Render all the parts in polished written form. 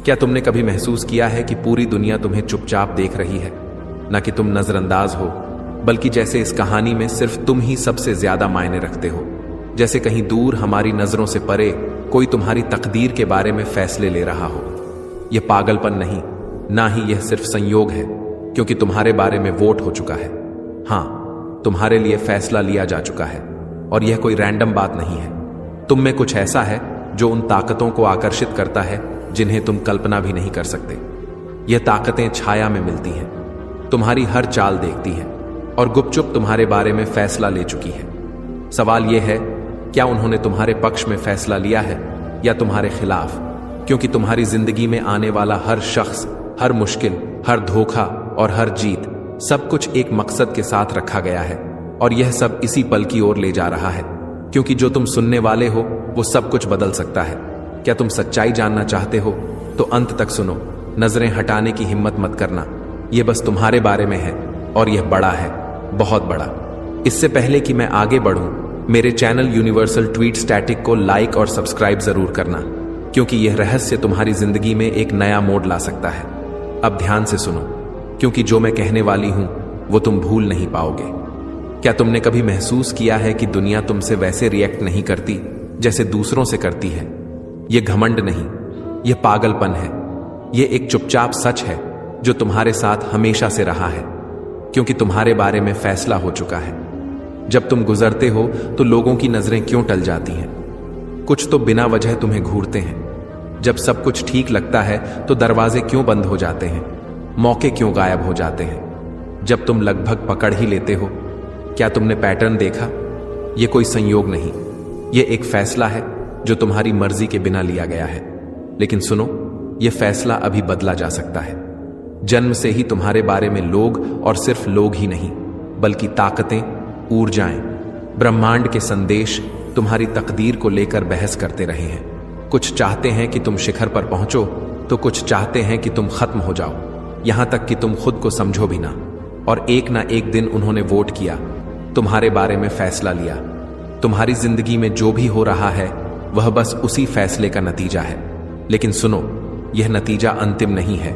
क्या तुमने कभी महसूस किया है कि पूरी दुनिया तुम्हें चुपचाप देख रही है? ना कि तुम नजरअंदाज हो, बल्कि जैसे इस कहानी में सिर्फ तुम ही सबसे ज्यादा मायने रखते हो। जैसे कहीं दूर हमारी नजरों से परे कोई तुम्हारी तकदीर के बारे में फैसले ले रहा हो। यह पागलपन नहीं, ना ही यह सिर्फ संयोग है, क्योंकि तुम्हारे बारे में वोट हो चुका है। हाँ, तुम्हारे लिए फैसला लिया जा चुका है, और यह कोई रैंडम बात नहीं है। तुम में कुछ ऐसा है जो उन ताकतों को आकर्षित करता है जिन्हें तुम कल्पना भी नहीं कर सकते। यह ताकतें छाया में मिलती हैं, तुम्हारी हर चाल देखती हैं और गुपचुप तुम्हारे बारे में फैसला ले चुकी है। सवाल यह है, क्या उन्होंने तुम्हारे पक्ष में फैसला लिया है या तुम्हारे खिलाफ? क्योंकि तुम्हारी जिंदगी में आने वाला हर शख्स, हर मुश्किल, हर धोखा और हर जीत, सब कुछ एक मकसद के साथ रखा गया है, और यह सब इसी पल की ओर ले जा रहा है। क्योंकि जो तुम सुनने वाले हो वो सब कुछ बदल सकता है। क्या तुम सच्चाई जानना चाहते हो तो अंत तक सुनो। नजरें हटाने की हिम्मत मत करना। यह बस तुम्हारे बारे में है, और यह बड़ा है, बहुत बड़ा। इससे पहले कि मैं आगे बढ़ूं, मेरे चैनल यूनिवर्सल ट्वीट स्टैटिक को लाइक और सब्सक्राइब जरूर करना, क्योंकि यह रहस्य तुम्हारी जिंदगी में एक नया मोड़ ला सकता है। अब ध्यान से सुनो, क्योंकि जो मैं कहने वाली हूं वो तुम भूल नहीं पाओगे। क्या तुमने कभी महसूस किया है कि दुनिया तुमसे वैसे रिएक्ट नहीं करती जैसे दूसरों से करती है? यह घमंड नहीं, यह पागलपन है। यह एक चुपचाप सच है जो तुम्हारे साथ हमेशा से रहा है, क्योंकि तुम्हारे बारे में फैसला हो चुका है। जब तुम गुजरते हो तो लोगों की नजरें क्यों टल जाती हैं? कुछ तो बिना वजह तुम्हें घूरते हैं। जब सब कुछ ठीक लगता है तो दरवाजे क्यों बंद हो जाते हैं? मौके क्यों गायब हो जाते हैं? जब तुम लगभग पकड़ ही लेते हो, क्या तुमने पैटर्न देखा? यह कोई संयोग नहीं, यह एक फैसला है जो तुम्हारी मर्जी के बिना लिया गया है। लेकिन सुनो, यह फैसला अभी बदला जा सकता है। जन्म से ही तुम्हारे बारे में लोग, और सिर्फ लोग ही नहीं बल्कि ताकतें, ऊर्जाएं, ब्रह्मांड के संदेश तुम्हारी तकदीर को लेकर बहस करते रहे हैं। कुछ चाहते हैं कि तुम शिखर पर पहुंचो, तो कुछ चाहते हैं कि तुम खत्म हो जाओ, यहां तक कि तुम खुद को समझो भी ना। और एक ना एक दिन उन्होंने वोट किया, तुम्हारे बारे में फैसला लिया। तुम्हारी जिंदगी में जो भी हो रहा है वह बस उसी फैसले का नतीजा है। लेकिन सुनो, यह नतीजा अंतिम नहीं है,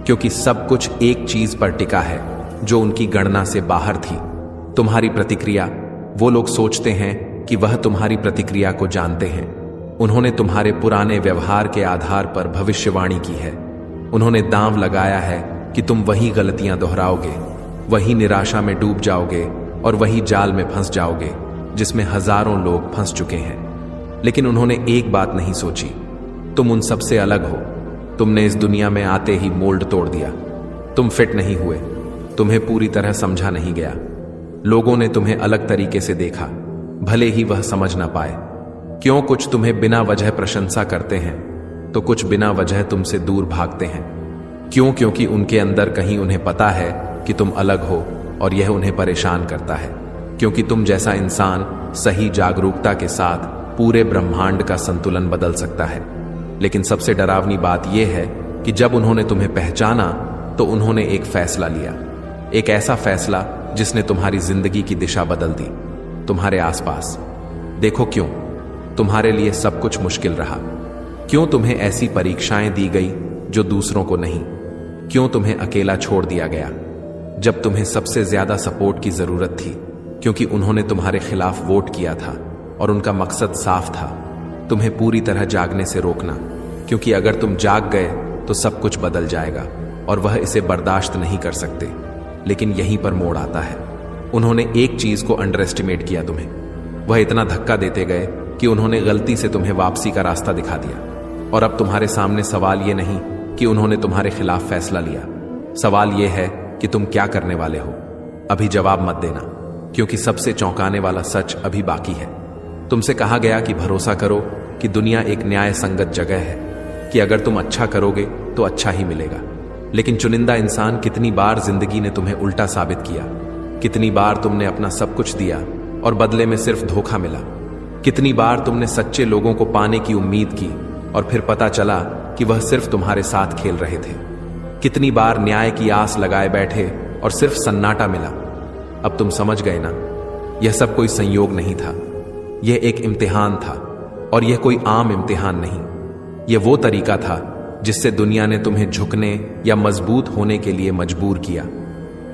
क्योंकि सब कुछ एक चीज पर टिका है जो उनकी गणना से बाहर थी, तुम्हारी प्रतिक्रिया। वो लोग सोचते हैं कि वह तुम्हारी प्रतिक्रिया को जानते हैं। उन्होंने तुम्हारे पुराने व्यवहार के आधार पर भविष्यवाणी की है। उन्होंने दांव लगाया है कि तुम वही गलतियां दोहराओगे, वही निराशा में डूब जाओगे और वही जाल में फंस जाओगे जिसमें हजारों लोग फंस चुके हैं। लेकिन उन्होंने एक बात नहीं सोची, तुम उन सबसे अलग हो। तुमने इस दुनिया में आते ही मोल्ड तोड़ दिया। तुम फिट नहीं हुए, तुम्हें पूरी तरह समझा नहीं गया। लोगों ने तुम्हें अलग तरीके से देखा, भले ही वह समझ ना पाए। क्यों कुछ तुम्हें बिना वजह प्रशंसा करते हैं तो कुछ बिना वजह तुमसे दूर भागते हैं। क्यों? क्योंकि उनके अंदर कहीं उन्हें पता है कि तुम अलग हो, और यह उन्हें परेशान करता है। क्योंकि तुम जैसा इंसान सही जागरूकता के साथ पूरे ब्रह्मांड का संतुलन बदल सकता है। लेकिन सबसे डरावनी बात यह है कि जब उन्होंने तुम्हें पहचाना तो उन्होंने एक फैसला लिया, एक ऐसा फैसला जिसने तुम्हारी जिंदगी की दिशा बदल दी। तुम्हारे आसपास देखो, क्यों तुम्हारे लिए सब कुछ मुश्किल रहा? क्यों तुम्हें ऐसी परीक्षाएं दी गई जो दूसरों को नहीं? क्यों तुम्हें अकेला छोड़ दिया गया जब तुम्हें सबसे ज्यादा सपोर्ट की जरूरत थी? क्योंकि उन्होंने तुम्हारे खिलाफ वोट किया था, और उनका मकसद साफ था, तुम्हें पूरी तरह जागने से रोकना। क्योंकि अगर तुम जाग गए तो सब कुछ बदल जाएगा, और वह इसे बर्दाश्त नहीं कर सकते। लेकिन यहीं पर मोड़ आता है। उन्होंने एक चीज को अंडर एस्टिमेट किया तुम्हें। वह इतना धक्का देते गए कि उन्होंने गलती से तुम्हें वापसी का रास्ता दिखा दिया। और अब तुम्हारे सामने सवाल यह नहीं कि उन्होंने तुम्हारे खिलाफ फैसला लिया, सवाल यह है कि तुम क्या करने वाले हो। अभी जवाब मत देना, क्योंकि सबसे चौंकाने वाला सच अभी बाकी है। तुमसे कहा गया कि भरोसा करो कि दुनिया एक न्याय संगत जगह है, कि अगर तुम अच्छा करोगे तो अच्छा ही मिलेगा। लेकिन चुनिंदा इंसान, कितनी बार जिंदगी ने तुम्हें उल्टा साबित किया। कितनी बार तुमने अपना सब कुछ दिया और बदले में सिर्फ धोखा मिला। कितनी बार तुमने सच्चे लोगों को पाने की उम्मीद की और फिर पता चला कि वह सिर्फ तुम्हारे साथ खेल रहे थे। कितनी बार न्याय की आस लगाए बैठे और सिर्फ सन्नाटा मिला। अब तुम समझ गए ना, यह सब कोई संयोग नहीं था, यह एक इम्तिहान था। और यह कोई आम इम्तिहान नहीं, यह वो तरीका था जिससे दुनिया ने तुम्हें झुकने या मजबूत होने के लिए मजबूर किया।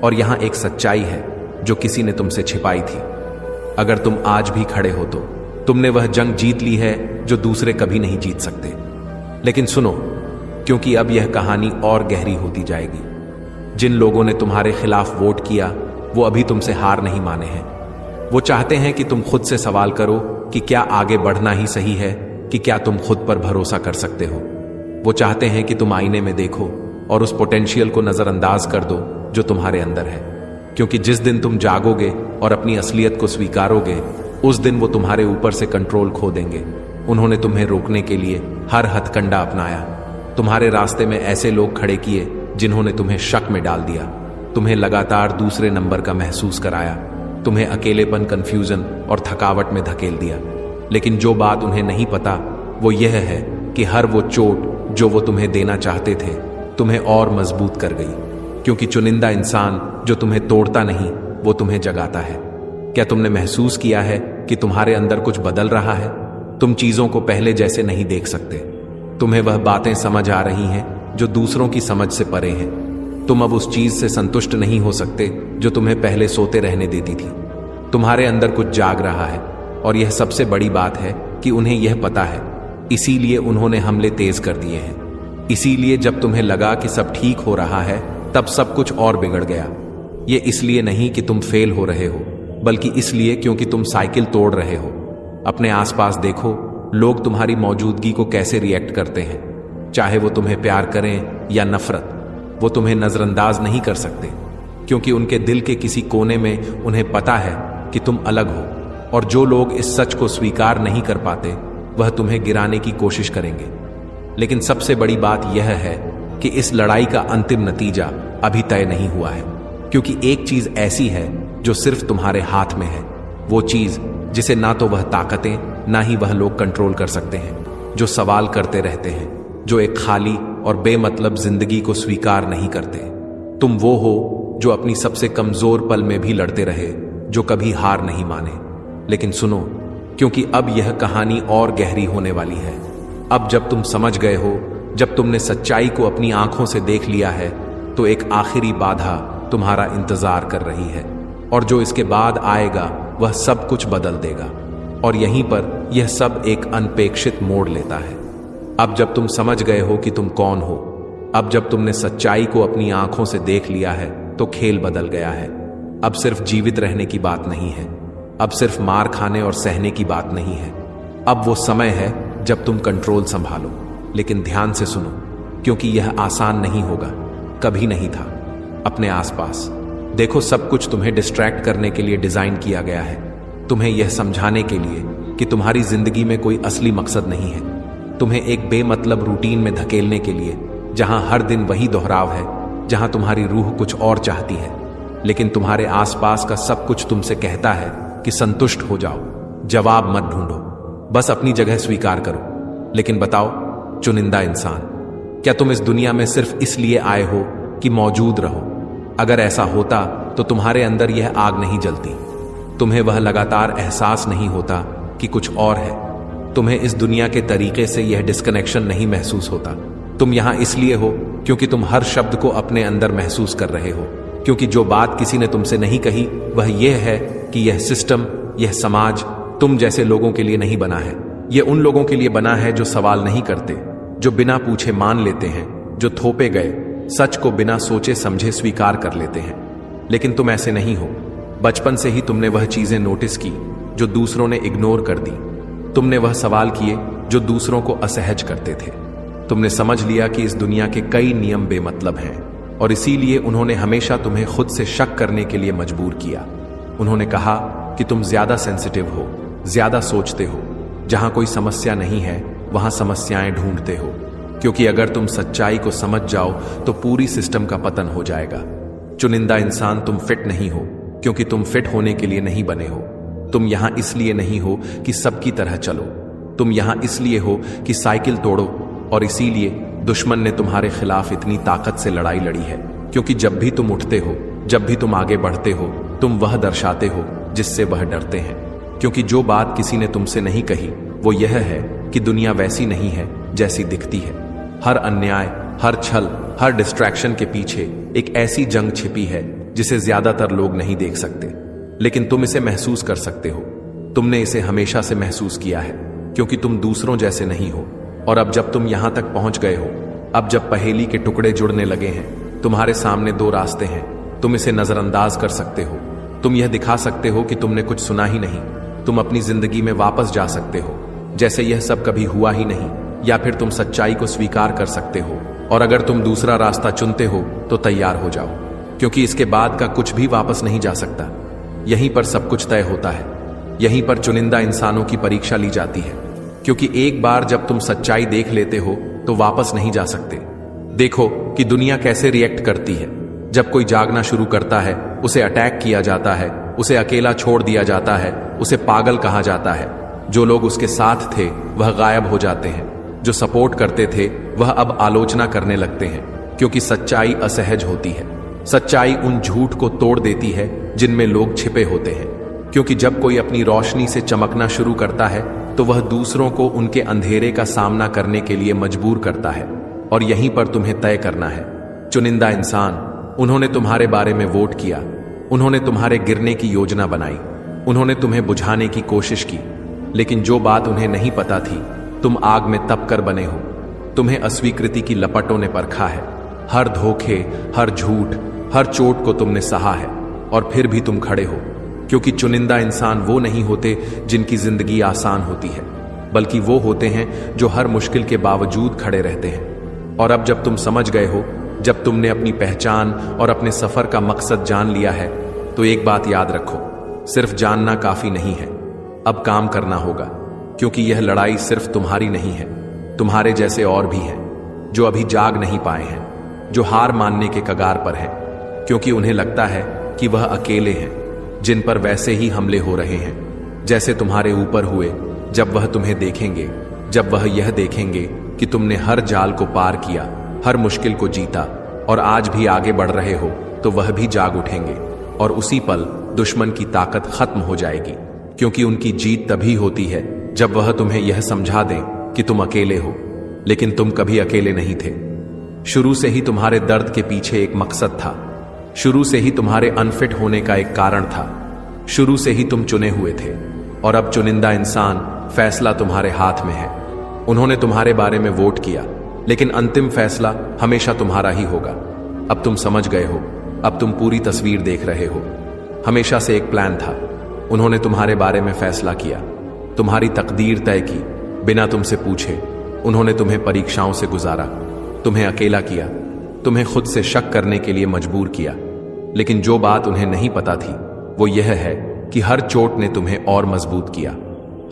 और यहां एक सच्चाई है जो किसी ने तुमसे छिपाई थी। अगर तुम आज भी खड़े हो तो तुमने वह जंग जीत ली है जो दूसरे कभी नहीं जीत सकते। लेकिन सुनो, क्योंकि अब यह कहानी और गहरी होती जाएगी। जिन लोगों ने तुम्हारे खिलाफ वोट किया वो अभी तुमसे हार नहीं माने हैं। वो चाहते हैं कि तुम खुद से सवाल करो कि क्या आगे बढ़ना ही सही है, कि क्या तुम खुद पर भरोसा कर सकते हो। वो चाहते हैं कि तुम आईने में देखो और उस पोटेंशियल को नजरअंदाज कर दो जो तुम्हारे अंदर है। क्योंकि जिस दिन तुम जागोगे और अपनी असलियत को स्वीकारोगे, उस दिन वो तुम्हारे ऊपर से कंट्रोल खो देंगे। उन्होंने तुम्हें रोकने के लिए हर हथकंडा अपनाया। तुम्हारे रास्ते में ऐसे लोग खड़े किए जिन्होंने तुम्हें शक में डाल दिया, तुम्हें लगातार दूसरे नंबर का महसूस कराया, तुम्हें अकेलेपन, कंफ्यूजन और थकावट में धकेल दिया। लेकिन जो बात उन्हें नहीं पता वो यह है कि हर वो चोट जो वो तुम्हें देना चाहते थे तुम्हें और मजबूत कर गई। क्योंकि चुनिंदा इंसान जो तुम्हें तोड़ता नहीं वो तुम्हें जगाता है। क्या तुमने महसूस किया है कि तुम्हारे अंदर कुछ बदल रहा है? तुम चीजों को पहले जैसे नहीं देख सकते। तुम्हें वह बातें समझ आ रही हैं जो दूसरों की समझ से परे हैं। तुम अब उस चीज से संतुष्ट नहीं हो सकते जो तुम्हें पहले सोते रहने देती थी। तुम्हारे अंदर कुछ जाग रहा है और यह सबसे बड़ी बात है कि उन्हें यह पता है। इसीलिए उन्होंने हमले तेज कर दिए हैं। इसीलिए जब तुम्हें लगा कि सब ठीक हो रहा है तब सब कुछ और बिगड़ गया। ये इसलिए नहीं कि तुम फेल हो रहे हो, बल्कि इसलिए क्योंकि तुम साइकिल तोड़ रहे हो। अपने आसपास देखो, लोग तुम्हारी मौजूदगी को कैसे रिएक्ट करते हैं। चाहे वो तुम्हें प्यार करें या नफरत, वो तुम्हें नजरअंदाज नहीं कर सकते, क्योंकि उनके दिल के किसी कोने में उन्हें पता है कि तुम अलग हो। और जो लोग इस सच को स्वीकार नहीं कर पाते वह तुम्हें गिराने की कोशिश करेंगे। लेकिन सबसे बड़ी बात यह है कि इस लड़ाई का अंतिम नतीजा अभी तय नहीं हुआ है, क्योंकि एक चीज ऐसी है जो सिर्फ तुम्हारे हाथ में है। वो चीज जिसे ना तो वह ताकतें ना ही वह लोग कंट्रोल कर सकते हैं, जो सवाल करते रहते हैं, जो एक खाली और बेमतलब जिंदगी को स्वीकार नहीं करते। तुम वो हो जो अपनी सबसे कमजोर पल में भी लड़ते रहे, जो कभी हार नहीं माने। लेकिन सुनो, क्योंकि अब यह कहानी और गहरी होने वाली है। अब जब तुम समझ गए हो, जब तुमने सच्चाई को अपनी आंखों से देख लिया है, तो एक आखिरी बाधा तुम्हारा इंतजार कर रही है। और जो इसके बाद आएगा वह सब कुछ बदल देगा। और यहीं पर यह सब एक अनपेक्षित मोड़ लेता है। अब जब तुम समझ गए हो कि तुम कौन हो, अब जब तुमने सच्चाई को अपनी आंखों से देख लिया है, तो खेल बदल गया है। अब सिर्फ जीवित रहने की बात नहीं है, अब सिर्फ मार खाने और सहने की बात नहीं है। अब वो समय है जब तुम कंट्रोल संभालो। लेकिन ध्यान से सुनो, क्योंकि यह आसान नहीं होगा, कभी नहीं था। अपने आसपास देखो, सब कुछ तुम्हें डिस्ट्रैक्ट करने के लिए डिजाइन किया गया है। तुम्हें यह समझाने के लिए कि तुम्हारी जिंदगी में कोई असली मकसद नहीं है। तुम्हें एक बेमतलब रूटीन में धकेलने के लिए, जहां हर दिन वही दोहराव है, जहां तुम्हारी रूह कुछ और चाहती है। लेकिन तुम्हारे आसपास का सब कुछ तुमसे कहता है कि संतुष्ट हो जाओ, जवाब मत ढूंढो, बस अपनी जगह स्वीकार करो। लेकिन बताओ चुनिंदा इंसान, क्या तुम इस दुनिया में सिर्फ इसलिए आए हो कि मौजूद रहो? अगर ऐसा होता तो तुम्हारे अंदर यह आग नहीं जलती। तुम्हें वह लगातार एहसास नहीं होता कि कुछ और है। तुम्हें इस दुनिया के तरीके से यह डिस्कनेक्शन नहीं महसूस होता। तुम यहां इसलिए हो क्योंकि तुम हर शब्द को अपने अंदर महसूस कर रहे हो। क्योंकि जो बात किसी ने तुमसे नहीं कही वह यह है कि यह सिस्टम, यह समाज तुम जैसे लोगों के लिए नहीं बना है। यह उन लोगों के लिए बना है जो सवाल नहीं करते, जो बिना पूछे मान लेते हैं, जो थोपे गए सच को बिना सोचे समझे स्वीकार कर लेते हैं। लेकिन तुम ऐसे नहीं हो। बचपन से ही तुमने वह चीजें नोटिस की जो दूसरों ने इग्नोर कर दी। तुमने वह सवाल किए जो दूसरों को असहज करते थे। तुमने समझ लिया कि इस दुनिया के कई नियम बेमतलब हैं, और इसीलिए उन्होंने हमेशा तुम्हें खुद से शक करने के लिए मजबूर किया। उन्होंने कहा कि तुम ज्यादा सेंसिटिव हो, ज्यादा सोचते हो, जहां कोई समस्या नहीं है वहां समस्याएं ढूंढते हो। क्योंकि अगर तुम सच्चाई को समझ जाओ तो पूरी सिस्टम का पतन हो जाएगा। चुनिंदा इंसान, तुम फिट नहीं हो क्योंकि तुम फिट होने के लिए नहीं बने हो। तुम यहां इसलिए नहीं हो कि सबकी तरह चलो। तुम यहां इसलिए हो कि साइकिल तोड़ो, और इसीलिए दुश्मन ने तुम्हारे खिलाफ इतनी ताकत से लड़ाई लड़ी है। क्योंकि जब भी तुम उठते हो, जब भी तुम आगे बढ़ते हो, तुम वह दर्शाते हो जिससे वह डरते हैं। क्योंकि जो बात किसी ने तुमसे नहीं कही वो यह है कि दुनिया वैसी नहीं है जैसी दिखती है। हर अन्याय, हर छल, हर डिस्ट्रैक्शन के पीछे एक ऐसी जंग छिपी है जिसे ज्यादातर लोग नहीं देख सकते, लेकिन तुम इसे महसूस कर सकते हो। तुमने इसे हमेशा से महसूस किया है, क्योंकि तुम दूसरों जैसे नहीं हो। और अब जब तुम यहां तक पहुंच गए हो, अब जब पहेली के टुकड़े जुड़ने लगे हैं, तुम्हारे सामने दो रास्ते हैं। तुम इसे नजरअंदाज कर सकते हो, तुम यह दिखा सकते हो कि तुमने कुछ सुना ही नहीं, तुम अपनी जिंदगी में वापस जा सकते हो जैसे यह सब कभी हुआ ही नहीं, या फिर तुम सच्चाई को स्वीकार कर सकते हो। और अगर तुम दूसरा रास्ता चुनते हो तो तैयार हो जाओ, क्योंकि इसके बाद का कुछ भी वापस नहीं जा सकता। यहीं पर सब कुछ तय होता है, यहीं पर चुनिंदा इंसानों की परीक्षा ली जाती है, क्योंकि एक बार जब तुम सच्चाई देख लेते हो तो वापस नहीं जा सकते। देखो कि दुनिया कैसे रिएक्ट करती है। जब कोई जागना शुरू करता है, उसे अटैक किया जाता है, उसे अकेला छोड़ दिया जाता है, उसे पागल कहा जाता है। जो लोग उसके साथ थे वह गायब हो जाते हैं, जो सपोर्ट करते थे वह अब आलोचना करने लगते हैं, क्योंकि सच्चाई असहज होती है। सच्चाई उन झूठ को तोड़ देती है जिनमें लोग छिपे होते हैं, क्योंकि जब कोई अपनी रोशनी से चमकना शुरू करता है तो वह दूसरों को उनके अंधेरे का सामना करने के लिए मजबूर करता है। और यहीं पर तुम्हें तय करना है। चुनिंदा इंसान, उन्होंने तुम्हारे बारे में वोट किया, उन्होंने तुम्हारे गिरने की योजना बनाई, उन्होंने तुम्हें बुझाने की कोशिश की, लेकिन जो बात उन्हें नहीं पता थी, तुम आग में तपकर बने हो। तुम्हें अस्वीकृति की लपटों ने परखा है। हर धोखे, हर झूठ, हर चोट को तुमने सहा है, और फिर भी तुम खड़े हो, क्योंकि चुनिंदा इंसान वो नहीं होते जिनकी जिंदगी आसान होती है, बल्कि वो होते हैं जो हर मुश्किल के बावजूद खड़े रहते हैं। और अब जब तुम समझ गए हो, जब तुमने अपनी पहचान और अपने सफर का मकसद जान लिया है, तो एक बात याद रखो, सिर्फ जानना काफी नहीं है, अब काम करना होगा, क्योंकि यह लड़ाई सिर्फ तुम्हारी नहीं है, तुम्हारे जैसे और भी हैं जो अभी जाग नहीं पाए हैं, जो हार मानने के कगार पर हैं, क्योंकि उन्हें लगता है कि वह अकेले हैं, जिन पर वैसे ही हमले हो रहे हैं जैसे तुम्हारे ऊपर हुए। जब वह तुम्हें देखेंगे, जब वह यह देखेंगे कि तुमने हर जाल को पार किया, हर मुश्किल को जीता और आज भी आगे बढ़ रहे हो, तो वह भी जाग उठेंगे। और उसी पल दुश्मन की ताकत खत्म हो जाएगी, क्योंकि उनकी जीत तभी होती है जब वह तुम्हें यह समझा दें कि तुम अकेले हो, लेकिन तुम कभी अकेले नहीं थे। शुरू से ही तुम्हारे दर्द के पीछे एक मकसद था, शुरू से ही तुम्हारे अनफिट होने का एक कारण था, शुरू से ही तुम चुने हुए थे। और अब चुनिंदा इंसान, फैसला तुम्हारे हाथ में है। उन्होंने तुम्हारे बारे में वोट किया, लेकिन अंतिम फैसला हमेशा तुम्हारा ही होगा। अब तुम समझ गए हो, अब तुम पूरी तस्वीर देख रहे हो। हमेशा से एक प्लान था, उन्होंने तुम्हारे बारे में फैसला किया, तुम्हारी तकदीर तय की, बिना तुमसे पूछे। उन्होंने तुम्हें परीक्षाओं से गुजारा, तुम्हें अकेला किया, तुम्हें खुद से शक करने के लिए मजबूर किया। लेकिन जो बात उन्हें नहीं पता थी वो यह है कि हर चोट ने तुम्हें और मजबूत किया,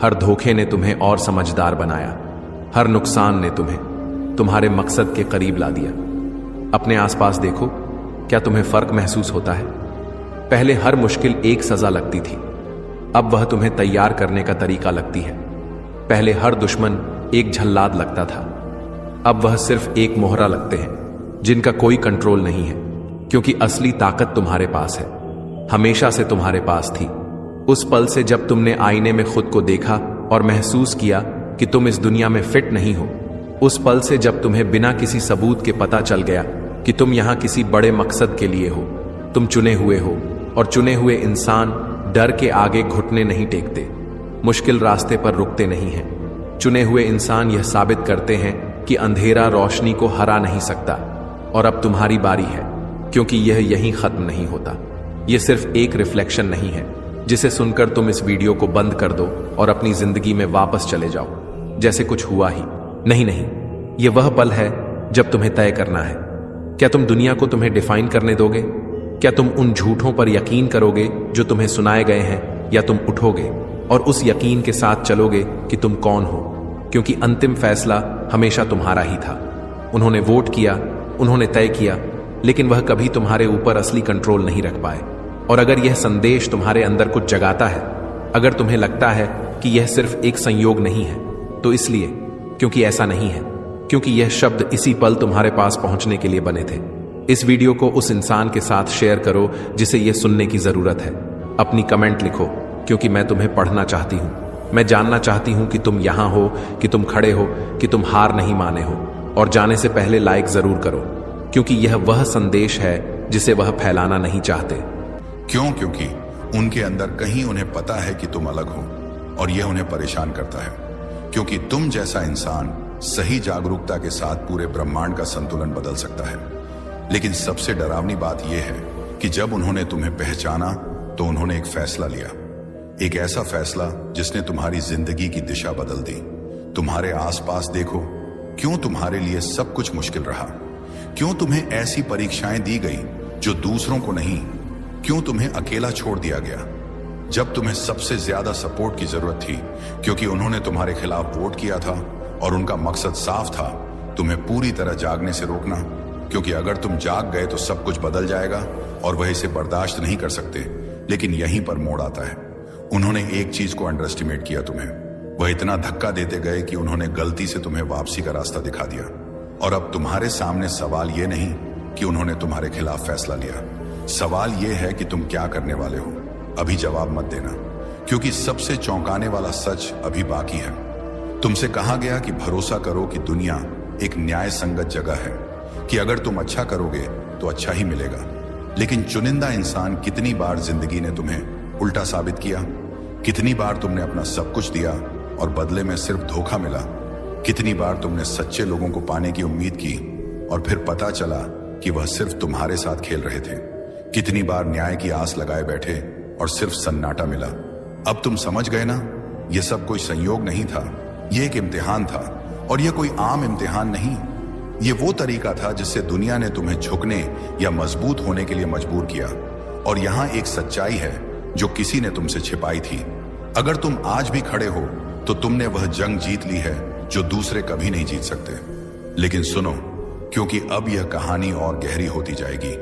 हर धोखे ने तुम्हें और समझदार बनाया, हर नुकसान ने तुम्हें तुम्हारे मकसद के करीब ला दिया। अपने आसपास देखो, क्या तुम्हें फर्क महसूस होता है? पहले हर मुश्किल एक सजा लगती थी, अब वह तुम्हें तैयार करने का तरीका लगती है। पहले हर दुश्मन एक झल्लाद लगता था, अब वह सिर्फ एक मोहरा लगते हैं जिनका कोई कंट्रोल नहीं है, क्योंकि असली ताकत तुम्हारे पास है, हमेशा से तुम्हारे पास थी। उस पल से जब तुमने आईने में खुद को देखा और महसूस किया कि तुम इस दुनिया में फिट नहीं हो, उस पल से जब तुम्हें बिना किसी सबूत के पता चल गया कि तुम यहां किसी बड़े मकसद के लिए हो, तुम चुने हुए हो, और चुने हुए इंसान डर के आगे घुटने नहीं टेकते, मुश्किल रास्ते पर रुकते नहीं हैं। चुने हुए इंसान यह साबित करते हैं कि अंधेरा रोशनी को हरा नहीं सकता। और अब तुम्हारी बारी है, क्योंकि यह यहीं खत्म नहीं होता। यह सिर्फ एक रिफ्लेक्शन नहीं है जिसे सुनकर तुम इस वीडियो को बंद कर दो और अपनी जिंदगी में वापस चले जाओ जैसे कुछ हुआ ही नहीं। यह वह पल है जब तुम्हें तय करना है, क्या तुम दुनिया को तुम्हें डिफाइन करने दोगे? क्या तुम उन झूठों पर यकीन करोगे जो तुम्हें सुनाए गए हैं, या तुम उठोगे और उस यकीन के साथ चलोगे कि तुम कौन हो? क्योंकि अंतिम फैसला हमेशा तुम्हारा ही था। उन्होंने वोट किया, उन्होंने तय किया, लेकिन वह कभी तुम्हारे ऊपर असली कंट्रोल नहीं रख पाए। और अगर यह संदेश तुम्हारे अंदर कुछ जगाता है, अगर तुम्हें लगता है कि यह सिर्फ एक संयोग नहीं है, तो इसलिए क्योंकि ऐसा नहीं है, क्योंकि यह शब्द इसी पल तुम्हारे पास पहुंचने के लिए बने थे। इस वीडियो को उस इंसान के साथ शेयर करो जिसे यह सुनने की जरूरत है। अपनी कमेंट लिखो, क्योंकि मैं तुम्हें पढ़ना चाहती हूं। मैं जानना चाहती हूं कि तुम यहां हो, कि तुम खड़े हो, कि तुम हार नहीं माने हो। और जाने से पहले लाइक जरूर करो, क्योंकि यह वह संदेश है जिसे वह फैलाना नहीं चाहते। क्यों? क्योंकि उनके अंदर कहीं उन्हें पता है कि तुम अलग हो, और यह उन्हें परेशान करता है, क्योंकि तुम जैसा इंसान सही जागरूकता के साथ पूरे ब्रह्मांड का संतुलन बदल सकता है। लेकिन सबसे डरावनी बात यह है कि जब उन्होंने तुम्हें पहचाना तो उन्होंने एक फैसला लिया, एक ऐसा फैसला जिसने तुम्हारी जिंदगी की दिशा बदल दी। तुम्हारे आसपास देखो, क्यों तुम्हारे लिए सब कुछ मुश्किल रहा? क्यों तुम्हें ऐसी परीक्षाएं दी गई जो दूसरों को नहीं? क्यों तुम्हें अकेला छोड़ दिया गया जब तुम्हें सबसे ज्यादा सपोर्ट की जरूरत थी? क्योंकि उन्होंने तुम्हारे खिलाफ वोट किया था और उनका मकसद साफ था, तुम्हें पूरी तरह जागने से रोकना। क्योंकि अगर तुम जाग गए तो सब कुछ बदल जाएगा और वह इसे बर्दाश्त नहीं कर सकते। लेकिन यहीं पर मोड़ आता है। उन्होंने एक चीज को अंडर एस्टिमेट किया तुम्हें। वह इतना धक्का देते गए कि उन्होंने गलती से तुम्हें वापसी का रास्ता दिखा दिया। और अब तुम्हारे सामने सवाल यह नहीं कि उन्होंने तुम्हारे खिलाफ फैसला लिया, सवाल यह है कि तुम क्या करने वाले हो। अभी जवाब मत देना, क्योंकि सबसे चौंकाने वाला सच अभी बाकी है। तुमसे कहा गया कि भरोसा करो कि दुनिया एक न्याय संगत जगह है, कि अगर तुम अच्छा करोगे तो अच्छा ही मिलेगा। लेकिन चुनिंदा इंसान, कितनी बार जिंदगी ने तुम्हें उल्टा साबित किया? कितनी बार तुमने अपना सब कुछ दिया और बदले में सिर्फ धोखा मिला? कितनी बार तुमने सच्चे लोगों को पाने की उम्मीद की और फिर पता चला कि वह सिर्फ तुम्हारे साथ खेल रहे थे? कितनी बार न्याय की आस लगाए बैठे और सिर्फ सन्नाटा मिला? अब तुम समझ गए ना, यह सब कोई संयोग नहीं था, यह एक इम्तिहान था। और यह कोई आम इम्तिहान नहीं, यह वो तरीका था जिससे दुनिया ने तुम्हें झुकने या मजबूत होने के लिए मजबूर किया। और यहां एक सच्चाई है जो किसी ने तुमसे छिपाई थी। अगर तुम आज भी खड़े हो तो तुमने वह जंग जीत ली है जो दूसरे कभी नहीं जीत सकते। लेकिन सुनो, क्योंकि अब यह कहानी और गहरी होती जाएगी।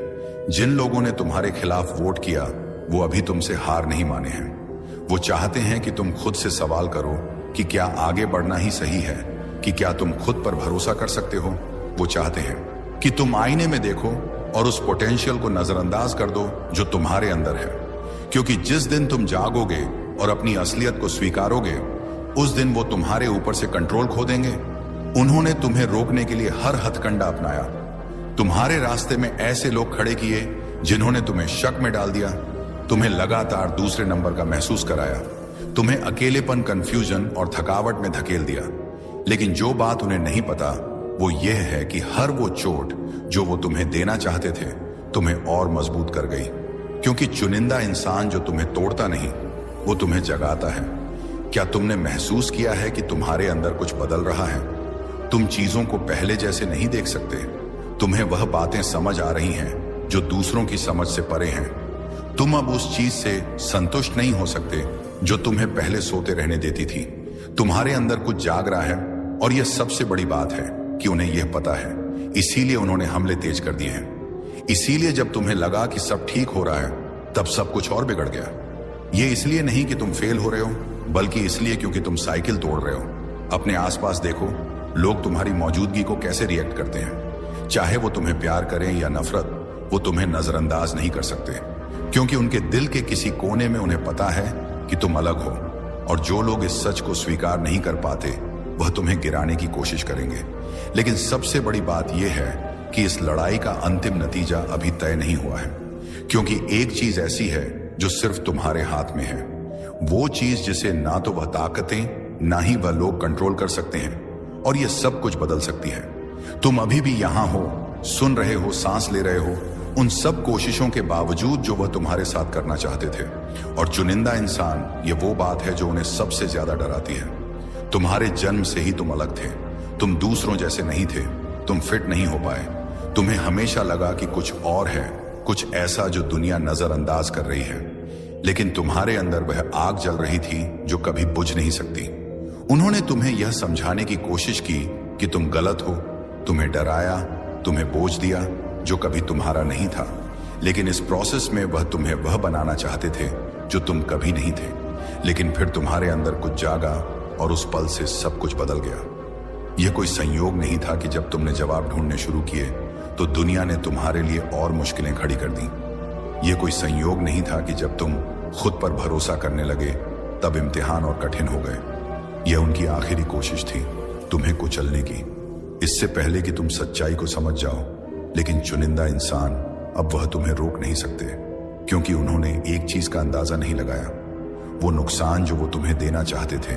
जिन लोगों ने तुम्हारे खिलाफ वोट किया वो अभी तुमसे हार नहीं माने हैं। वो चाहते हैं कि तुम खुद से सवाल करो कि क्या आगे बढ़ना ही सही है, कि क्या तुम खुद पर भरोसा कर सकते हो। वो चाहते हैं कि तुम आईने में देखो और उस पोटेंशियल को नजरअंदाज कर दो जो तुम्हारे अंदर है। क्योंकि जिस दिन तुम जागोगे और अपनी असलियत को स्वीकारोगे, उस दिन वो तुम्हारे ऊपर से कंट्रोल खो देंगे। उन्होंने तुम्हें रोकने के लिए हर हथकंडा अपनाया। तुम्हारे रास्ते में ऐसे लोग खड़े किए जिन्होंने तुम्हें शक में डाल दिया, तुम्हें लगातार दूसरे नंबर का महसूस कराया, तुम्हें अकेलेपन, कंफ्यूजन और थकावट में धकेल दिया। लेकिन जो बात उन्हें नहीं पता वो यह है कि हर वो चोट जो वो तुम्हें देना चाहते थे तुम्हें और मजबूत कर गई। क्योंकि चुनिंदा इंसान जो तुम्हें तोड़ता नहीं, वो तुम्हें जगाता है। क्या तुमने महसूस किया है कि तुम्हारे अंदर कुछ बदल रहा है? तुम चीजों को पहले जैसे नहीं देख सकते। तुम्हें वह बातें समझ आ रही हैं जो दूसरों की समझ से परे हैं। तुम अब उस चीज से संतुष्ट नहीं हो सकते जो तुम्हें पहले सोते रहने देती थी। तुम्हारे अंदर कुछ जाग रहा है, और यह सबसे बड़ी बात है कि उन्हें यह पता है। इसीलिए उन्होंने हमले तेज कर दिए हैं। इसीलिए जब तुम्हें लगा कि सब ठीक हो रहा है, तब सब कुछ और बिगड़ गया। यह इसलिए नहीं कि तुम फेल हो रहे हो, बल्कि इसलिए क्योंकि तुम साइकिल तोड़ रहे हो। अपने आसपास देखो, लोग तुम्हारी मौजूदगी को कैसे रिएक्ट करते हैं। चाहे वो तुम्हें प्यार करें या नफरत, वो तुम्हें नजरअंदाज नहीं कर सकते, क्योंकि उनके दिल के किसी कोने में उन्हें पता है कि तुम अलग हो। और जो लोग इस सच को स्वीकार नहीं कर पाते, वह तुम्हें गिराने की कोशिश करेंगे। लेकिन सबसे बड़ी बात यह है कि इस लड़ाई का अंतिम नतीजा अभी तय नहीं हुआ है। क्योंकि एक चीज ऐसी है जो सिर्फ तुम्हारे हाथ में है। वो चीज जिसे ना तो वह ताकतें ना ही वह लोग कंट्रोल कर सकते हैं, और यह सब कुछ बदल सकती है। तुम अभी भी यहां हो, सुन रहे हो, सांस ले रहे हो, उन सब कोशिशों के बावजूद जो वह तुम्हारे साथ करना चाहते थे। और चुनिंदा इंसान, ये वो बात है जो उन्हें सबसे ज्यादा डराती है। तुम्हारे जन्म से ही तुम अलग थे। तुम दूसरों जैसे नहीं थे। तुम फिट नहीं हो पाए। तुम्हें हमेशा लगा कि कुछ और है, कुछ ऐसा जो दुनिया नजरअंदाज कर रही है। लेकिन तुम्हारे अंदर वह आग जल रही थी जो कभी बुझ नहीं सकती। उन्होंने तुम्हें यह समझाने की कोशिश की कि तुम गलत हो, तुम्हें डराया, तुम्हें बोझ दिया जो कभी तुम्हारा नहीं था। लेकिन इस प्रोसेस में वह तुम्हें वह बनाना चाहते थे जो तुम कभी नहीं थे। लेकिन फिर तुम्हारे अंदर कुछ जागा और उस पल से सब कुछ बदल गया। यह कोई संयोग नहीं था कि जब तुमने जवाब ढूंढने शुरू किए तो दुनिया ने तुम्हारे लिए और मुश्किलें खड़ी कर दी। यह कोई संयोग नहीं था कि जब तुम खुद पर भरोसा करने लगे तब इम्तिहान और कठिन हो गए। यह उनकी आखिरी कोशिश थी तुम्हें कुचलने की, इससे पहले कि तुम सच्चाई को समझ जाओ। लेकिन चुनिंदा इंसान, अब वह तुम्हें रोक नहीं सकते, क्योंकि उन्होंने एक चीज का अंदाजा नहीं लगाया। वो नुकसान जो वो तुम्हें देना चाहते थे,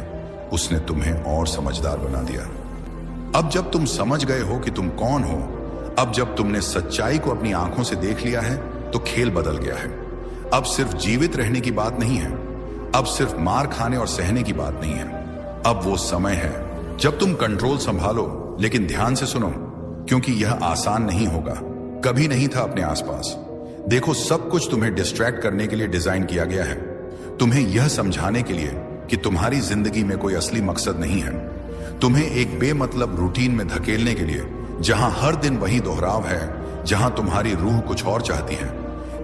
उसने तुम्हें और समझदार बना दिया। अब जब तुम समझ गए हो कि तुम कौन हो, अब जब तुमने सच्चाई को अपनी आंखों से देख लिया है, तो खेल बदल गया है। अब सिर्फ जीवित रहने की बात नहीं है, अब सिर्फ मार खाने और सहने की बात नहीं है। अब वो समय है जब तुम कंट्रोल संभालो, लेकिन ध्यान से सुनो, क्योंकि यह आसान नहीं होगा, कभी नहीं था अपने आसपास। देखो, सब कुछ तुम्हें डिस्ट्रैक्ट करने के लिए डिजाइन किया गया है, तुम्हें यह समझाने के लिए कि तुम्हारी जिंदगी में कोई असली मकसद नहीं है, तुम्हें एक बेमतलब रूटीन में धकेलने के लिए, जहां हर दिन वही दोहराव है, जहां तुम्हारी रूह कुछ और चाहती है।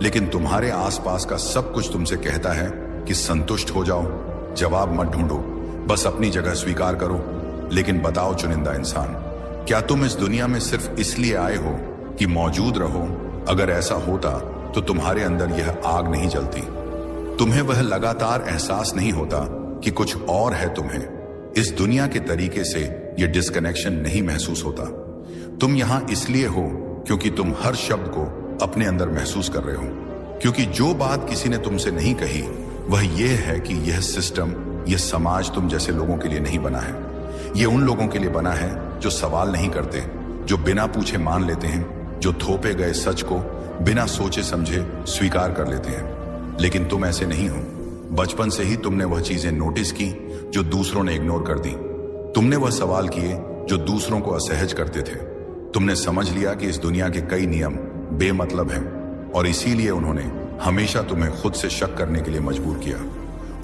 लेकिन तुम्हारे आसपास का सब कुछ तुमसे कहता है कि संतुष्ट हो जाओ, जवाब मत ढूंढो, बस अपनी जगह स्वीकार करो। लेकिन बताओ चुनिंदा इंसान, क्या तुम इस दुनिया में सिर्फ इसलिए आए हो कि मौजूद रहो? अगर ऐसा होता तो तुम्हारे अंदर यह आग नहीं जलती, तुम्हें वह लगातार एहसास नहीं होता कि कुछ और है। तुम्हें इस दुनिया के तरीके से यह डिस्कनेक्शन नहीं महसूस होता। तुम यहां इसलिए हो क्योंकि तुम हर शब्द को अपने अंदर महसूस कर रहे हो, क्योंकि जो बात किसी ने तुमसे नहीं कही वह यह है कि यह सिस्टम, यह समाज तुम जैसे लोगों के लिए नहीं बना है। यह उन लोगों के लिए बना है जो सवाल नहीं करते, जो बिना पूछे मान लेते हैं, जो थोपे गए सच को बिना सोचे समझे स्वीकार कर लेते हैं। लेकिन तुम ऐसे नहीं हो। बचपन से ही तुमने वह चीजें नोटिस की जो दूसरों ने इग्नोर कर दी। तुमने वह सवाल किए जो दूसरों को असहज करते थे। तुमने समझ लिया कि इस दुनिया के कई नियम बेमतलब हैं, और इसीलिए उन्होंने हमेशा तुम्हें खुद से शक करने के लिए मजबूर किया।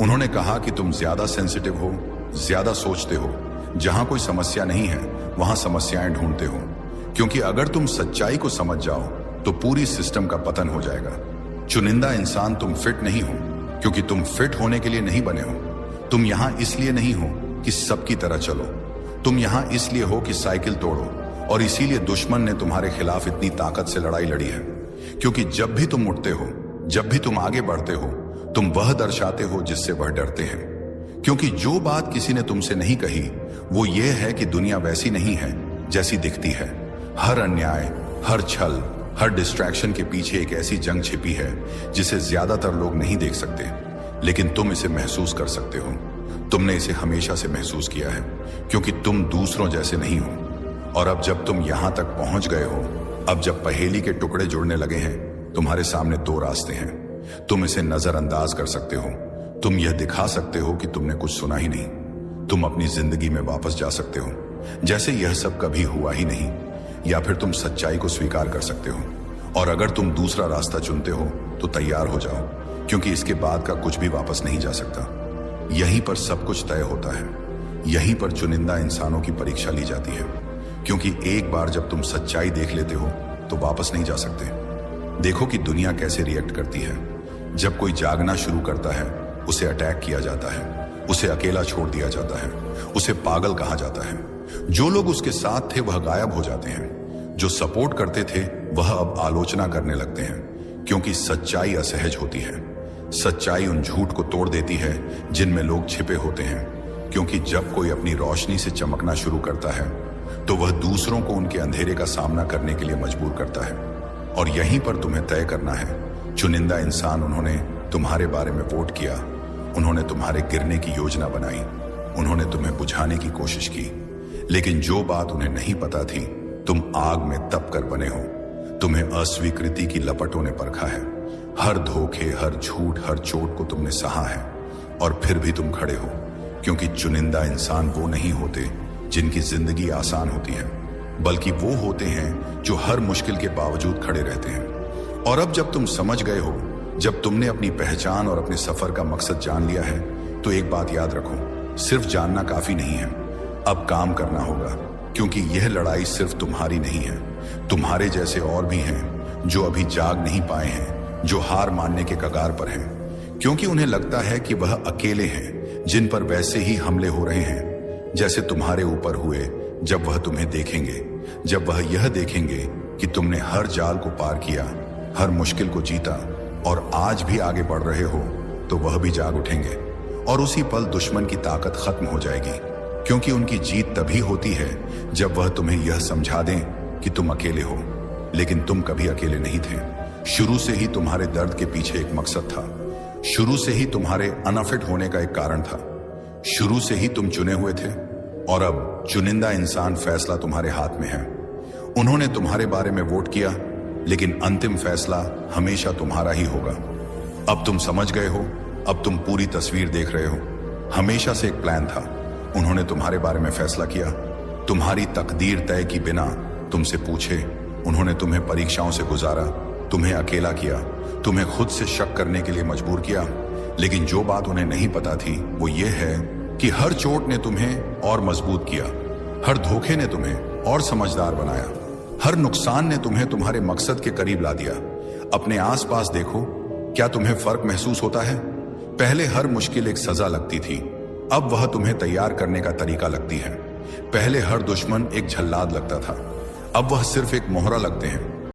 उन्होंने कहा कि तुम ज्यादा सेंसिटिव हो, ज्यादा सोचते हो, जहां कोई समस्या नहीं है वहां समस्याएं ढूंढते हो, क्योंकि अगर तुम सच्चाई को समझ जाओ तो पूरी सिस्टम का पतन हो जाएगा। चुनिंदा इंसान, तुम फिट नहीं हो क्योंकि तुम फिट होने के लिए नहीं बने हो। तुम यहां इसलिए नहीं हो कि सबकी तरह चलो, तुम यहां इसलिए हो कि साइकिल तोड़ो, और इसीलिए दुश्मन ने तुम्हारे खिलाफ इतनी ताकत से लड़ाई लड़ी है, क्योंकि जब भी तुम उठते हो, जब भी तुम आगे बढ़ते हो, तुम वह दर्शाते हो जिससे वह डरते हैं। क्योंकि जो बात किसी ने तुमसे नहीं कही वो ये है कि दुनिया वैसी नहीं है जैसी दिखती है। हर अन्याय, हर छल, हर डिस्ट्रैक्शन के पीछे एक ऐसी जंग छिपी है जिसे ज्यादातर लोग नहीं देख सकते, लेकिन तुम इसे महसूस कर सकते हो। तुमने इसे हमेशा से महसूस किया है, क्योंकि तुम दूसरों जैसे नहीं हो। और अब जब तुम यहां तक पहुंच गए हो, अब जब पहेली के टुकड़े जुड़ने लगे हैं, तुम्हारे सामने दो रास्ते हैं। तुम इसे नजरअंदाज कर सकते हो, तुम यह दिखा सकते हो कि तुमने कुछ सुना ही नहीं, तुम अपनी जिंदगी में वापस जा सकते हो जैसे यह सब कभी हुआ ही नहीं, या फिर तुम सच्चाई को स्वीकार कर सकते हो। और अगर तुम दूसरा रास्ता चुनते हो तो तैयार हो जाओ, क्योंकि इसके बाद का कुछ भी वापस नहीं जा सकता। यहीं पर सब कुछ तय होता है, यहीं पर चुनिंदा इंसानों की परीक्षा ली जाती है, क्योंकि एक बार जब तुम सच्चाई देख लेते हो तो वापस नहीं जा सकते। देखो कि दुनिया कैसे रिएक्ट करती है। जब कोई जागना शुरू करता है, उसे अटैक किया जाता है, उसे अकेला छोड़ दिया जाता है, उसे पागल कहा जाता है। जो लोग उसके साथ थे वह गायब हो जाते हैं, जो सपोर्ट करते थे वह अब आलोचना करने लगते हैं, क्योंकि सच्चाई असहज होती है। सच्चाई उन झूठ को तोड़ देती है जिनमें लोग छिपे होते हैं, क्योंकि जब कोई अपनी रोशनी से चमकना शुरू करता है तो वह दूसरों को उनके अंधेरे का सामना करने के लिए मजबूर करता है। और यहीं पर तुम्हें तय करना है। चुनिंदा इंसान, उन्होंने तुम्हारे बारे में वोट किया, उन्होंने तुम्हारे गिरने की योजना बनाई, उन्होंने तुम्हें बुझाने की कोशिश की, लेकिन जो बात उन्हें नहीं पता थी, तुम आग में तप कर बने हो। तुम्हें अस्वीकृति की लपटों ने परखा है। हर धोखे, हर झूठ, हर चोट को तुमने सहा है, और फिर भी तुम खड़े हो, क्योंकि चुनिंदा इंसान वो नहीं होते जिनकी जिंदगी आसान होती है, बल्कि वो होते हैं जो हर मुश्किल के बावजूद खड़े रहते हैं। और अब जब तुम समझ गए हो, जब तुमने अपनी पहचान और अपने सफर का मकसद जान लिया है, तो एक बात याद रखो, सिर्फ जानना काफी नहीं है, अब काम करना होगा, क्योंकि यह लड़ाई सिर्फ तुम्हारी नहीं है। तुम्हारे जैसे और भी हैं जो अभी जाग नहीं पाए हैं, जो हार मानने के कगार पर हैं, क्योंकि उन्हें लगता है कि वह अकेले हैं जिन पर वैसे ही हमले हो रहे हैं जैसे तुम्हारे ऊपर हुए। जब वह तुम्हें देखेंगे, जब वह यह देखेंगे कि तुमने हर जाल को पार किया, हर मुश्किल को जीता और आज भी आगे बढ़ रहे हो, तो वह भी जाग उठेंगे, और उसी पल दुश्मन की ताकत खत्म हो जाएगी। क्योंकि उनकी जीत तभी होती है जब वह तुम्हें यह समझा दें कि तुम अकेले हो, लेकिन तुम कभी अकेले नहीं थे। शुरू से ही तुम्हारे दर्द के पीछे एक मकसद था। शुरू से ही तुम्हारे अनफिट होने का एक कारण था। शुरू से ही तुम चुने हुए थे और अब चुनिंदा इंसान फैसला तुम्हारे हाथ में है। उन्होंने तुम्हारे बारे में वोट किया, लेकिन अंतिम फैसला हमेशा तुम्हारा ही होगा। अब तुम समझ गए हो, अब तुम पूरी तस्वीर देख रहे हो। हमेशा से एक प्लान था। उन्होंने तुम्हारे बारे में फैसला किया, तुम्हारी तकदीर तय की बिना तुमसे पूछे। उन्होंने तुम्हें परीक्षाओं से गुजारा, तुम्हें अकेला किया, तुम्हें खुद से शक करने के लिए मजबूर किया। लेकिन जो बात उन्हें नहीं पता थी वो ये है कि हर चोट ने तुम्हें और मजबूत किया, हर धोखे ने तुम्हें और समझदार बनाया, हर नुकसान ने तुम्हें तुम्हारे मकसद के करीब ला दिया। अपने आसपास देखो, क्या तुम्हें फर्क महसूस होता है? पहले हर मुश्किल एक सजा लगती थी, अब वह तुम्हें तैयार करने का तरीका लगती है। पहले हर दुश्मन एक झल्लाद लगता था, अब वह सिर्फ एक मोहरा लगते हैं।